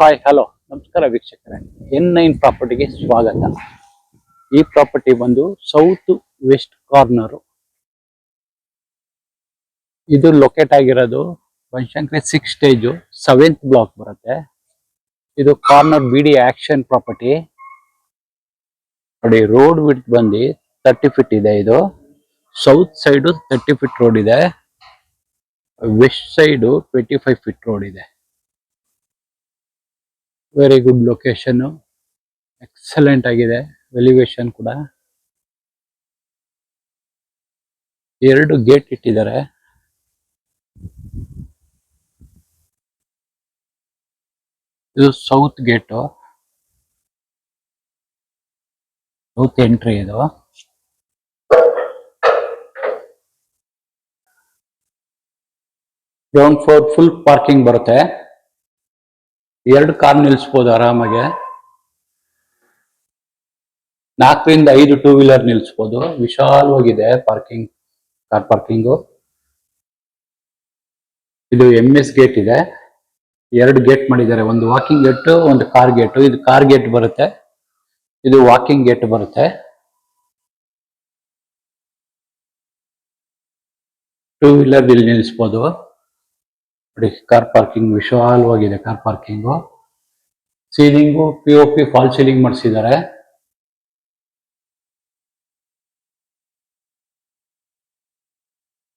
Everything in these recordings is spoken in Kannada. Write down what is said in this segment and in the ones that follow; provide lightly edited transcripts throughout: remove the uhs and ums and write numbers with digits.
ಹಾಯ್ ಹಲೋ ನಮಸ್ಕಾರ ವೀಕ್ಷಕರೇ. N9 ಪ್ರಾಪರ್ಟಿಗೆ ಸ್ವಾಗತ. ಈ ಪ್ರಾಪರ್ಟಿ ಬಂದು ಸೌತ್ ವೆಸ್ಟ್ ಕಾರ್ನರ್. ಇದು ಲೊಕೇಟ್ ಆಗಿರೋದು ಬನಶಂಕರಿ 6 ಸ್ಟೇಜ್ 7th ಬ್ಲಾಕ್ ಬರುತ್ತೆ. ಇದು ಕಾರ್ನರ್ ಬಿಡಿ ಆಕ್ಷನ್ ಪ್ರಾಪರ್ಟಿ. ನೋಡಿ, ರೋಡ್ ವಿಡ್ತ್ ಬಂದು 30 ಫೀಟ್ ಇದೆ. ಇದು ಸೌತ್ ಸೈಡ್ 30 ಫೀಟ್ ರೋಡ್ ಇದೆ, ವೆಸ್ಟ್ ಸೈಡ್ 25 ಫೀಟ್ ರೋಡ್ ಇದೆ. ವೆರಿ ಗುಡ್ ಲೊಕೇಶನ್, ಎಕ್ಸಲೆಂಟ್ ಆಗಿದೆ. ಎಲಿವೇಶನ್ ಕೂಡ 2 ಗೇಟ್ ಇಟ್ಟಿದ್ದಾರೆ. ಇದು ಸೌತ್ ಗೇಟ್, ಸೌತ್ ಎಂಟ್ರಿ. ಇದು ಗ್ರೌಂಡ್ ಫ್ಲೋರ್ ಫುಲ್ ಪಾರ್ಕಿಂಗ್ ಬರುತ್ತೆ. 2 ಕಾರ್ ನಿಲ್ಸ್ಬೋದು ಆರಾಮಾಗೆ. 4 ರಿಂದ 5 ಟೂ ವೀಲರ್ ನಿಲ್ಸ್ಬೋದು. ವಿಶಾಲವಾಗಿದೆ ಪಾರ್ಕಿಂಗ್, ಕಾರ್ ಪಾರ್ಕಿಂಗು. ಇದು MS ಗೇಟ್ ಇದೆ. 2 ಗೇಟ್ ಮಾಡಿದ್ದಾರೆ, ಒಂದು ವಾಕಿಂಗ್ ಗೇಟ್, ಒಂದು ಕಾರ್ ಗೇಟ್. ಇದು ಕಾರ್ ಗೇಟ್ ಬರುತ್ತೆ, ಇದು ವಾಕಿಂಗ್ ಗೇಟ್ ಬರುತ್ತೆ. ಟೂ ವೀಲರ್ ಇಲ್ಲಿ ನಿಲ್ಸ್ಬೋದು. ನೋಡಿ, ಕಾರ್ ಪಾರ್ಕಿಂಗ್ ವಿಶಾಲವಾಗಿದೆ. Car parking, ceiling POP fall ceiling ಮಾಡಿಸಿದ್ದಾರೆ.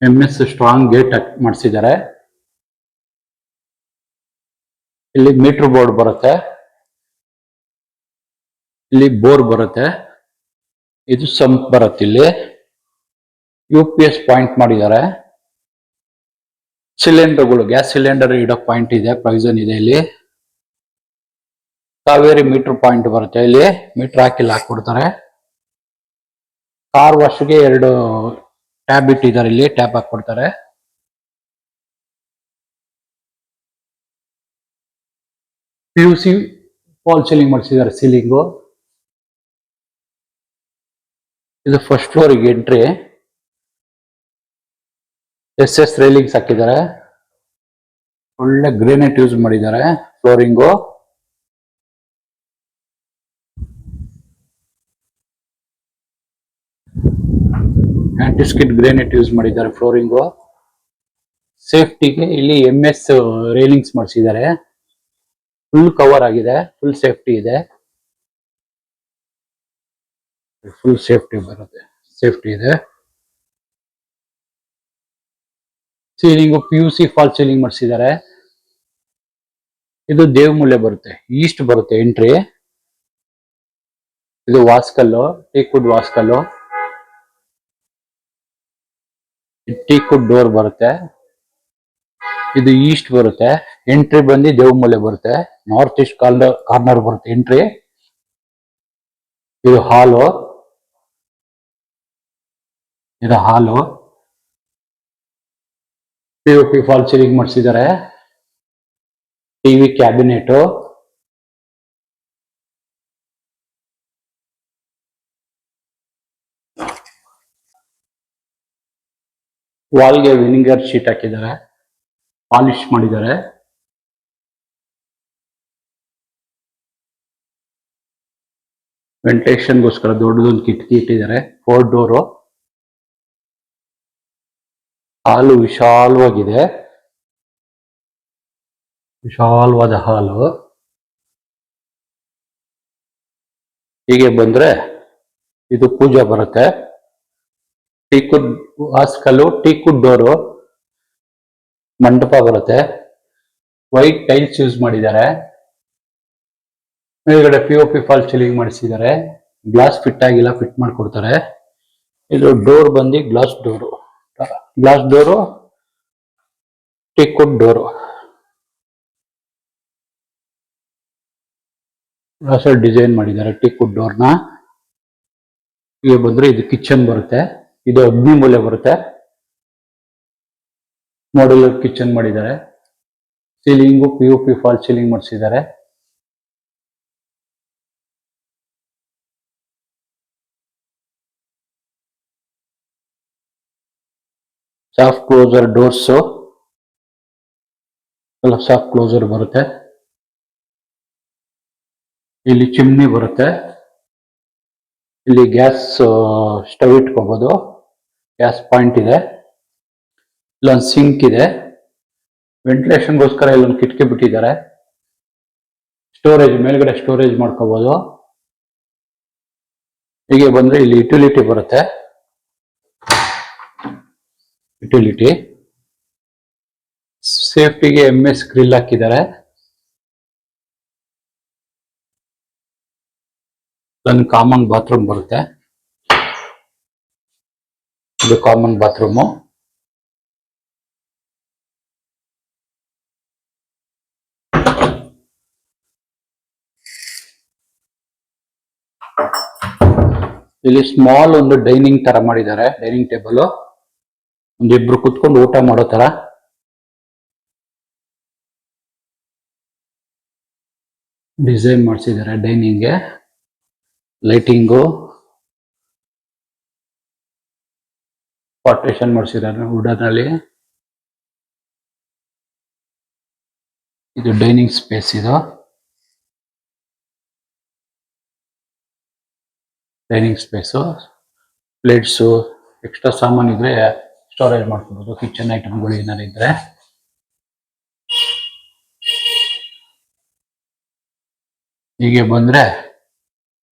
MS ಸ್ಟ್ರಾಂಗ್ ಗೇಟ್ ಮಾಡಿಸಿದ್ದಾರೆ. ಇಲ್ಲಿ ಮೀಟರ್ ಬೋರ್ಡ್ ಬರುತ್ತೆ, ಇಲ್ಲಿ ಬೋರ್ ಬರುತ್ತೆ, ಇದು ಸಂಪ್ ಬರುತ್ತೆ. ಇಲ್ಲಿ UPS ಪಾಯಿಂಟ್ ಮಾಡಿದ್ದಾರೆ. ಸಿಲಿಂಡರ್ಗಳು, ಗ್ಯಾಸ್ ಸಿಲಿಂಡರ್ ಇಡೋ ಪಾಯಿಂಟ್ ಇದೆ, ಪ್ರೊವಿಷನ್ ಇದೆ. ಇಲ್ಲಿ ಕಾವೇರಿ ಮೀಟರ್ ಪಾಯಿಂಟ್ ಬರುತ್ತೆ. ಇಲ್ಲಿ ಮೀಟರ್ ಹಾಕಿ ಹಾಕ್ಬಿಡ್ತಾರೆ. ಕಾರ್ ವಾಶ್ಗೆ 2 ಟ್ಯಾಬ್ ಇಟ್ಟಿದ್ದಾರೆ, ಇಲ್ಲಿ ಟ್ಯಾಬ್ ಹಾಕ್ಬಿಡ್ತಾರೆ. PUC ಫಾಲ್ ಸೀಲಿಂಗ್ ಮಾಡಿಸಿದ್ದಾರೆ, ಸೀಲಿಂಗು. ಇದು ಫಸ್ಟ್ ಫ್ಲೋರಿಗೆ ಎಂಟ್ರಿ. SS ರೈಲಿಂಗ್ಸ್ ಹಾಕಿದ್ದಾರೆ. ಒಳ್ಳೆ ಗ್ರೇನೈಟ್ ಯೂಸ್ ಮಾಡಿದ್ದಾರೆ ಫ್ಲೋರಿಂಗು. ಆಂಟಿಸ್ಕಿಡ್ ಗ್ರೇನೈಟ್ ಯೂಸ್ ಮಾಡಿದ್ದಾರೆ ಫ್ಲೋರಿಂಗು. ಸೇಫ್ಟಿಗೆ ಇಲ್ಲಿ MS ರೈಲಿಂಗ್ಸ್ ಮಾಡಿಸಿದ್ದಾರೆ. ಫುಲ್ ಕವರ್ ಆಗಿದೆ, ಫುಲ್ ಸೇಫ್ಟಿ ಇದೆ. ಫುಲ್ ಸೇಫ್ಟಿ ಬರುತ್ತೆ, ಸೇಫ್ಟಿ ಇದೆ. ಸೀಲಿಂಗು PUC ಫಾಲ್ ಸೀಲಿಂಗ್ ಮಾಡಿಸಿದ್ದಾರೆ. ಇದು ದೇವಮೂಲೆ ಬರುತ್ತೆ, ಈಸ್ಟ್ ಬರುತ್ತೆ ಎಂಟ್ರಿ. ಇದು ವಾಸ್ಕಲ್ಲು, ಟೀಕ್ವುಡ್ ವಾಸ್ಕಲ್ಲು. ಟೀಕ್ವುಡ್ ಡೋರ್ ಬರುತ್ತೆ. ಇದು ಈಸ್ಟ್ ಬರುತ್ತೆ. ಎಂಟ್ರಿ ಬಂದು ದೇವಮೂಲೆ ಬರುತ್ತೆ, ನಾರ್ತ್ ಈಸ್ಟ್ ಕಾರ್ನರ್ ಬರುತ್ತೆ ಎಂಟ್ರಿ. ಇದು ಹಾಲು, ಇದು ಹಾಲು. POP ಫಾಲ್ ಸೀಲಿಂಗ್ ಮಾಡಿಸಿದ್ದಾರೆ. TV ಕ್ಯಾಬಿನೆಟ್, ವಾಲ್ಗೆ ವಿನಿಗರ್ ಶೀಟ್ ಹಾಕಿದ್ದಾರೆ, ಪಾಲಿಶ್ ಮಾಡಿದ್ದಾರೆ. ವೆಂಟಿಲೇಷನ್ಗೋಸ್ಕರ ದೊಡ್ಡದೊಂದು ಕಿಟಕಿ ಇಟ್ಟಿದ್ದಾರೆ. 4 ಡೋರು. ಹಾಲು ವಿಶಾಲವಾಗಿದೆ, ವಿಶಾಲವಾದ ಹಾಲು. ಹೀಗೆ ಬಂದ್ರೆ ಇದು ಪೂಜಾ ಬರುತ್ತೆ. ಟೀಕ್ವುಡ್ ವಾಸ್ಕಲ್ಲು, ಟೀಕ್ವುಡ್ ಡೋರು, ಮಂಟಪ ಬರುತ್ತೆ. ವೈಟ್ ಟೈಲ್ಸ್ ಯೂಸ್ ಮಾಡಿದ್ದಾರೆ. ಮೇಲ್ಗಡೆ POP ಫಾಲ್ ಸೀಲಿಂಗ್ ಮಾಡಿಸಿದ್ದಾರೆ. ಗ್ಲಾಸ್ ಫಿಟ್ ಆಗಿಲ್ಲ, ಫಿಟ್ ಮಾಡಿಕೊಡ್ತಾರೆ. ಇದು ಡೋರ್ ಬಂದು glass door, glass door, teakwood door. ಗ್ಲಾಸಲ್ಲಿ ಡಿಸೈನ್ ಮಾಡಿದ್ದಾರೆ ಟೀಕ್ವುಡ್ ಡೋರ್ನ. ಈಗ ಬಂದ್ರೆ ಇದು ಕಿಚನ್ ಬರುತ್ತೆ. ಇದು ಅಗ್ನಿ ಮೂಲೆ ಬರುತ್ತೆ. ಮಾಡ್ಯುಲರ್ ಕಿಚನ್ ಮಾಡಿದ್ದಾರೆ. ಸೀಲಿಂಗು POP ಫಾಲ್ ಸೀಲಿಂಗ್ ಮಾಡಿಸಿದ್ದಾರೆ. Soft closer doors, soft closer ಬರುತ್ತೆ. ಇಲ್ಲಿ ಚಿಮ್ನಿ ಬರುತ್ತೆ. ಇಲ್ಲಿ ಗ್ಯಾಸ್ ಸ್ಟವ್ ಇಟ್ಕೋಬಹುದು. ಗ್ಯಾಸ್ ಪಾಯಿಂಟ್ ಇದೆ. ಇಲ್ಲೊಂದು ಸಿಂಕ್ ಇದೆ. ವೆಂಟಿಲೇಷನ್ಗೋಸ್ಕರ ಇಲ್ಲೊಂದು ಕಿಟಕಿ ಬಿಟ್ಟಿದ್ದಾರೆ. ಸ್ಟೋರೇಜ್ ಮೇಲ್ಗಡೆ ಸ್ಟೋರೇಜ್ ಮಾಡ್ಕೋಬಹುದು. ಹೀಗೆ ಬಂದ್ರೆ ಇಲ್ಲಿ ಯುಟಿಲಿಟಿ ಬರುತ್ತೆ. ಯುಟಿಲಿಟಿ ಸೇಫ್ಟಿಗೆ MS ಗ್ರಿಲ್ ಹಾಕಿದ್ದಾರೆ. ಒಂದು ಕಾಮನ್ ಬಾತ್ರೂಮ್ ಬರುತ್ತೆ. ಇದು ಕಾಮನ್ ಬಾತ್ರೂಮು. ಇಲ್ಲಿ ಸ್ಮಾಲ್ ಒಂದು ಡೈನಿಂಗ್ ತರ ಮಾಡಿದ್ದಾರೆ. ಡೈನಿಂಗ್ ಟೇಬಲ್ ಒಂದಿಬ್ರು ಕುತ್ಕೊಂಡು ಊಟ ಮಾಡೋ ತರ. ಡಿಸೈನ್ ಮಾಡಿಸಿದ್ದಾರೆ ಡೈನಿಂಗ್ಗೆ. ಲೈಟಿಂಗು ಪಾರ್ಟೇಷನ್ ಮಾಡಿಸಿದ್ದಾರೆ ವುಡನ್ ಅಲ್ಲಿ. ಇದು ಡೈನಿಂಗ್ ಸ್ಪೇಸ್. ಇದು ಡೈನಿಂಗ್ ಸ್ಪೇಸು. ಪ್ಲೇಟ್ಸು ಎಕ್ಸ್ಟ್ರಾ ಸಾಮಾನು ಇದ್ರೆ ಸ್ಟೋರೇಜ್ ಮಾಡ್ಕೊಬೋದು. ಕಿಚನ್ ಐಟಮ್ಗಳು ಏನಾರು ಇದ್ರೆ. ಹೀಗೆ ಬಂದ್ರೆ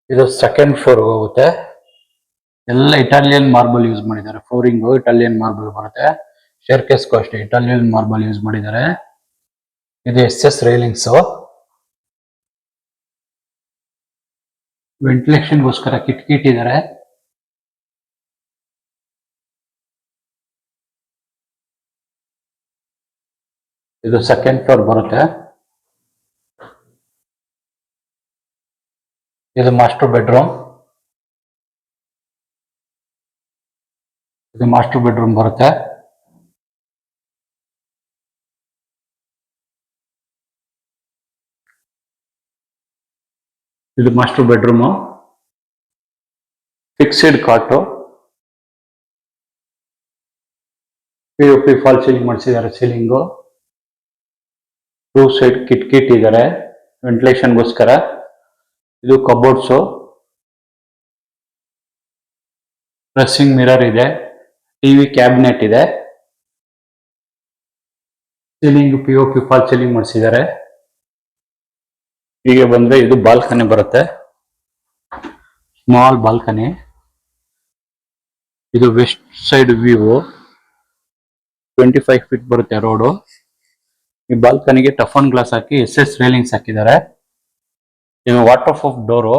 ಇದು ಸೆಕೆಂಡ್ ಫ್ಲೋರ್ ಹೋಗುತ್ತೆ. ಎಲ್ಲ ಇಟಾಲಿಯನ್ ಮಾರ್ಬಲ್ ಯೂಸ್ ಮಾಡಿದ್ದಾರೆ. ಫ್ಲೋರಿಂಗು ಇಟಾಲಿಯನ್ ಮಾರ್ಬಲ್ ಬರುತ್ತೆ. ಸ್ಟೇರ್ಕೇಸ್ಗೂ ಅಷ್ಟೇ ಇಟಾಲಿಯನ್ ಮಾರ್ಬಲ್ ಯೂಸ್ ಮಾಡಿದ್ದಾರೆ. ಇದು SS ರೈಲಿಂಗ್ಸು. ವೆಂಟಿಲೇಷನ್ಗೋಸ್ಕರ ಕಿಟಕಿ ಇಟ್ಟಿದ್ದಾರೆ. ಇದು ಸೆಕೆಂಡ್ ಫ್ಲೋರ್ ಬರುತ್ತೆ. ಇದು ಮಾಸ್ಟರ್ ಬೆಡ್ರೂಮ್. ಇದು ಮಾಸ್ಟರ್ ಬೆಡ್ರೂಮ್ ಬರುತ್ತೆ. ಇದು ಮಾಸ್ಟರ್ ಬೆಡ್ರೂಮು. ಫಿಕ್ಸ್ಡ್ ಕಾಟು. POP ಫಾಲ್ ಸೀಲಿಂಗ್ ಮಾಡಿಸಿದ್ದಾರೆ. ಸೀಲಿಂಗು 2 ಸೈಡ್ ಕಿಟಕಿ ಇಟ್ಟಿದ್ದಾರೆ ವೆಂಟಿಲೇಷನ್ಗೋಸ್ಕರ. ಇದು ಕಬೋರ್ಡ್ಸು. ಡ್ರೆಸ್ಸಿಂಗ್ ಮಿರರ್ ಇದೆ. TV ಕ್ಯಾಬಿನೆಟ್ ಇದೆ. ಸೀಲಿಂಗ್ POP ಫಾಲ್ ಸೀಲಿಂಗ್ ಮಾಡಿಸಿದ್ದಾರೆ. ಹೀಗೆ ಬಂದ್ರೆ ಇದು ಬಾಲ್ಕನಿ ಬರುತ್ತೆ. Small balcony. ಇದು ವೆಸ್ಟ್ ಸೈಡ್ ವ್ಯೂ. 25 ಫೀಟ್ ಬರುತ್ತೆ ರೋಡು. ಈ ಬಾಲ್ಕನಿಗೆ ಟಫನ್ ಗ್ಲಾಸ್ ಹಾಕಿ SS ರೈಲಿಂಗ್ಸ್ ಹಾಕಿದ್ದಾರೆ. ಇದು ವಾಟರ್ ಪ್ರೂಫ್ ಡೋರು.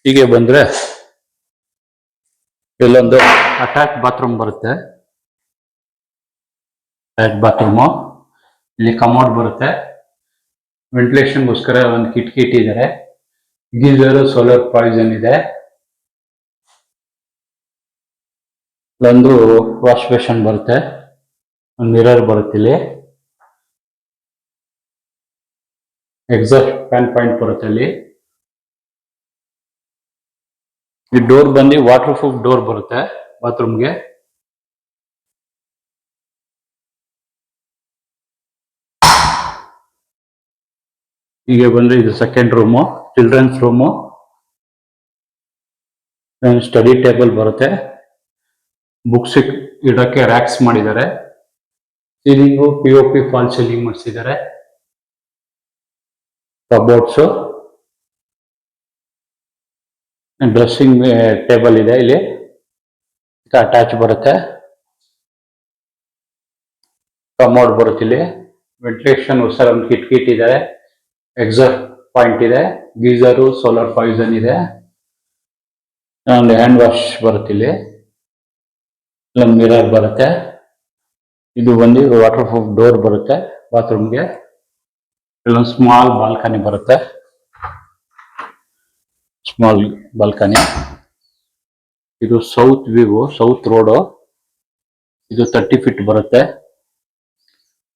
ಹೀಗೆ ಬಂದ್ರೆ ಇಲ್ಲೊಂದು ಅಟ್ಯಾಚ್ ಬಾತ್ರೂಮ್ ಬರುತ್ತೆ. Attach bathroom. ಇಲ್ಲಿ ಕಮೋಡ್ ಬರುತ್ತೆ. ವೆಂಟಿಲೇಷನ್ಗೋಸ್ಕರ ಒಂದು ಕಿಟಕಿ ಇಟ್ಟಿದ್ದಾರೆ. ಗೀಸರ್, ಸೋಲಾರ್ ಪಾಯ್ಸನ್ ಇದೆ. ಇಲ್ಲೊಂದು ವಾಶ್ ಬೇಷನ್ ಬರುತ್ತೆ. ಒಂದು ಮಿರರ್ ಬರುತ್ತೆ. ಇಲ್ಲಿ ಎಕ್ಸಾಸ್ಟ್ ಫ್ಯಾನ್ ಪಾಯಿಂಟ್ ಬರುತ್ತೆ. ಇಲ್ಲಿ ಈ ಡೋರ್ ಬಂದು ವಾಟರ್ ಪ್ರೂಫ್ ಡೋರ್ ಬರುತ್ತೆ ಬಾತ್ರೂಮ್ಗೆ. ಹೀಗೆ ಬಂದ್ರೆ ಇದು second room. Children's room. Study table ಬರುತ್ತೆ. ಬುಕ್ಸ್ ಇಡಕ್ಕೆ ರ್ಯಾಕ್ಸ್ ಮಾಡಿದ್ದಾರೆ. ಸೀಲಿಂಗು POP ಫಾಲ್ ಸೀಲಿಂಗ್ ಮಾಡಿಸಿದ್ದಾರೆ. ಕಬೋರ್ಡ್ಸು. ಡ್ರೆಸ್ಸಿಂಗ್ ಟೇಬಲ್ ಇದೆ. ಇಲ್ಲಿ ಅಟ್ಯಾಚ್ ಬರುತ್ತೆ. ಕಮೋಡ್ ಬರುತ್ತೆ. ಇಲ್ಲಿ ವೆಂಟಿಲೇಷನ್ ಉತ್ಸವ ಒಂದು ಕಿಟಕಿ ಇಟ್ಟಿದ್ದಾರೆ. ಎಕ್ಸಾಸ್ಟ್ ಪಾಯಿಂಟ್ ಇದೆ. ಗೀಸರು, ಸೋಲಾರ್ ಪಾಯ್ಸನ್ ಇದೆ. ಒಂದು ಹ್ಯಾಂಡ್ ವಾಶ್ ಬರುತ್ತೆ. ಇಲ್ಲಿ ಇಲ್ಲೊಂದು ಮಿರರ್ ಬರುತ್ತೆ. ಇದು ಬಂದು ವಾಟರ್ ಪ್ರೂಫ್ ಡೋರ್ ಬರುತ್ತೆ ಬಾತ್ರೂಮ್ಗೆ. ಇಲ್ಲೊಂದು ಸ್ಮಾಲ್ ಬಾಲ್ಕನಿ ಬರುತ್ತೆ. Small balcony. ಇದು ಸೌತ್ ವ್ಯೂ, ಸೌತ್ ರೋಡು. ಇದು 30 ಫೀಟ್ ಬರುತ್ತೆ.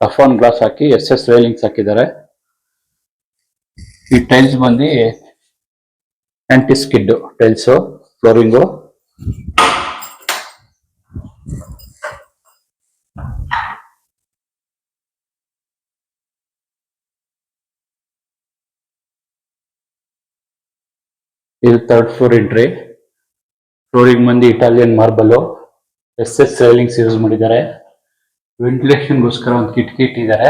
ಟಫಾನ್ ಗ್ಲಾಸ್ ಹಾಕಿ SS ರೈಲಿಂಗ್ಸ್ ಹಾಕಿದ್ದಾರೆ. ಈ ಟೈಲ್ಸ್ ಬಂದು ಆಂಟಿ ಸ್ಕಿಡ್ ಟೈಲ್ಸು. ಫ್ಲೋರಿಂಗು. ಇದು ಥರ್ಡ್ ಫ್ಲೋರ್ ಎಂಟ್ರಿ. ಫ್ಲೋರಿಂಗ್ ಮಂದಿ Italian marble, SS railings use ಮಾಡಿದ್ದಾರೆ. ವೆಂಟಿಲೇಷನ್ಗೋಸ್ಕರ ಒಂದು ಕಿಟಕಿ ಇಟ್ಟಿದ್ದಾರೆ.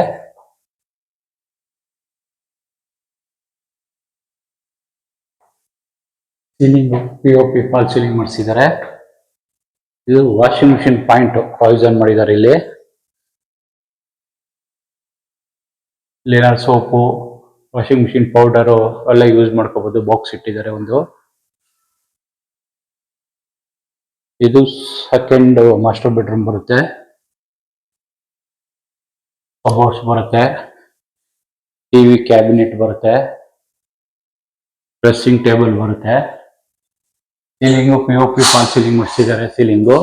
ಸೀಲಿಂಗ್ POP ಫಾಲ್ ಸೀಲಿಂಗ್ ಮಾಡಿಸಿದ್ದಾರೆ. ಇದು ವಾಷಿಂಗ್ ಮಿಷಿನ್ ಪಾಯಿಂಟ್ ಪ್ರಾವಿಷನ್ ಮಾಡಿದ್ದಾರೆ. ಇಲ್ಲಿ ಏನಾದ್ರು ಸೋಪು, ವಾಷಿಂಗ್ ಮಿಷಿನ್ ಪೌಡರು ಎಲ್ಲ ಯೂಸ್ ಮಾಡ್ಕೋಬಹುದು. ಬಾಕ್ಸ್ ಇಟ್ಟಿದ್ದಾರೆ ಒಂದು. ಇದು ಸೆಕೆಂಡ್ ಮಾಸ್ಟರ್ ಬೆಡ್ರೂಮ್ ಬರುತ್ತೆ. ಕಬೋರ್ಡ್ಸ್ ಬರುತ್ತೆ, ಟಿವಿ ಕ್ಯಾಬಿನೆಟ್ ಬರುತ್ತೆ, ಡ್ರೆಸ್ಸಿಂಗ್ ಟೇಬಲ್ ಬರುತ್ತೆ. ಸೀಲಿಂಗು POP ಫಾಲ್ ಸೀಲಿಂಗ್ ಮಾಡಿಸಿದ್ದಾರೆ. ಸೀಲಿಂಗು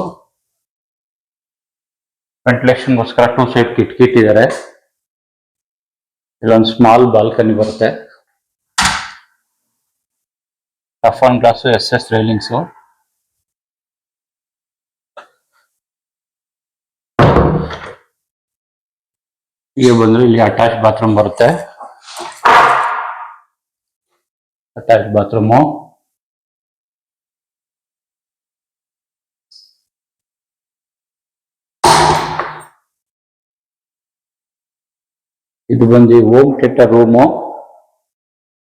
ವೆಂಟಿಲೇಷನ್ಗೋಸ್ಕರ 2 ಸೈಡ್ ಕಿಟಕಿ ಇಟ್ಟಿದ್ದಾರೆ. ಇಲ್ಲೊಂದು ಸ್ಮಾಲ್ ಬಾಲ್ಕನಿ ಬರುತ್ತೆ. Tough on glass, SS railings. ಹೀಗೆ ಬಂದ್ರೆ ಇಲ್ಲಿ ಅಟ್ಯಾಚ್ ಬಾತ್ರೂಮ್ ಬರುತ್ತೆ. Attach bathroom. ಇದು ಬಂದು ಹೋಮ್ ಥಿಯೇಟರ್ ರೂಮು,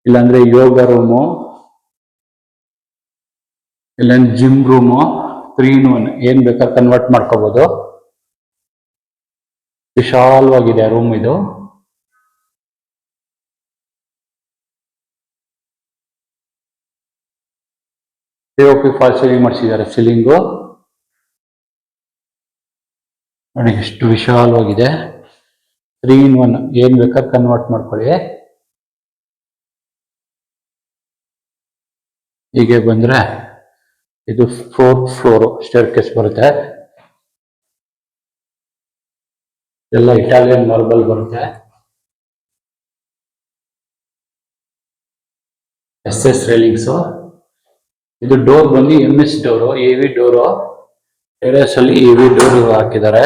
ಇಲ್ಲಾಂದ್ರೆ ಯೋಗ ರೂಮು, ಇಲ್ಲಾಂದ್ರೆ ಜಿಮ್ ರೂಮು. 3 in 1 ಏನ್ ಬೇಕಾದ್ರೆ ಕನ್ವರ್ಟ್ ಮಾಡ್ಕೋಬಹುದು. ವಿಶಾಲವಾಗಿದೆ ರೂಮ್ ಇದು. POP ಫಾಲ್ ಸೀಲಿಂಗ್ ಮಾಡಿಸಿದ್ದಾರೆ. ಸೀಲಿಂಗು ನೋಡಿ ಎಷ್ಟು ವಿಶಾಲವಾಗಿದೆ. 3 in 1 ಏನ್ ಬೇಕಾದ್ರೆ ಕನ್ವರ್ಟ್ ಮಾಡ್ಕೊಳ್ಳಿ. ಹೀಗೆ ಬಂದ್ರೆ ಇದು 4th ಫ್ಲೋರ್ ಸ್ಟೇರ್ ಕೇಸ್ ಬರುತ್ತೆ. ಎಲ್ಲ ಇಟಾಲಿಯನ್ ಮಾರ್ಬಲ್ ಬರುತ್ತೆ. SS railings. ಇದು ಡೋರ್ ಬಂದು MS door, AV door. Terrace ಅಲ್ಲಿ AV ಡೋರ್ ಹಾಕಿದ್ದಾರೆ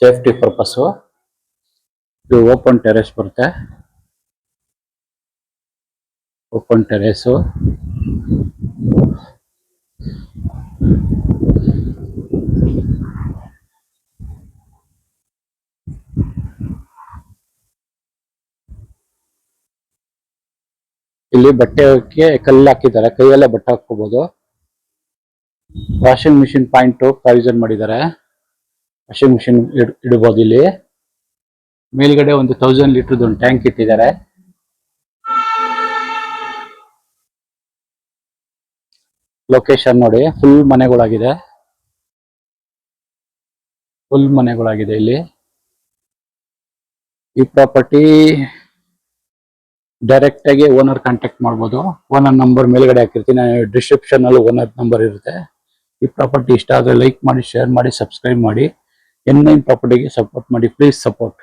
ಸೇಫ್ಟಿ ಪರ್ಪಸ್. ಇದು ಓಪನ್ ಟೆರೇಸ್ ಬರುತ್ತೆ. Open terrace. ಇಲ್ಲಿ ಬಟ್ಟೆ ಹಾಕಿ ಕಲ್ಲು ಹಾಕಿದ್ದಾರೆ, ಕೈಯಲ್ಲೇ ಬಟ್ಟೆ ಹಾಕೋಬಹುದು. ವಾಷಿಂಗ್ ಮಿಷಿನ್ ಪಾಯಿಂಟ್ ಪ್ರಾವಿಷನ್ ಮಾಡಿದ್ದಾರೆ. ವಾಷಿಂಗ್ ಮಿಷಿನ್ ಇಡಬಹುದು. ಇಲ್ಲಿ ಮೇಲ್ಗಡೆ ಒಂದು 1000 ಲೀಟರ್ದು ಒಂದು ಟ್ಯಾಂಕ್ ಇಟ್ಟಿದ್ದಾರೆ. ಲೊಕೇಶನ್ ನೋಡಿ, ಫುಲ್ ಮನೆಗಳಾಗಿದೆ. ಇಲ್ಲಿ ಈ ಪ್ರಾಪರ್ಟಿ ಡೈರೆಕ್ಟ್ ಆಗಿ ಓನರ್ ಕಾಂಟ್ಯಾಕ್ಟ್ ಮಾಡ್ಬೋದು. ಓನರ್ ನಂಬರ್ ಮೇಲ್ಗಡೆ ಹಾಕಿರ್ತೀನಿ, ಡಿಸ್ಕ್ರಿಪ್ಷನ್ ಅಲ್ಲಿ ಓನರ್ ನಂಬರ್ ಇರುತ್ತೆ. ಈ ಪ್ರಾಪರ್ಟಿ ಇಷ್ಟ ಆದರೆ ಲೈಕ್ ಮಾಡಿ, ಶೇರ್ ಮಾಡಿ, ಸಬ್ಸ್ಕ್ರೈಬ್ ಮಾಡಿ. N9 ಪ್ರಾಪರ್ಟಿಗೆ ಸಪೋರ್ಟ್ ಮಾಡಿ. Please support.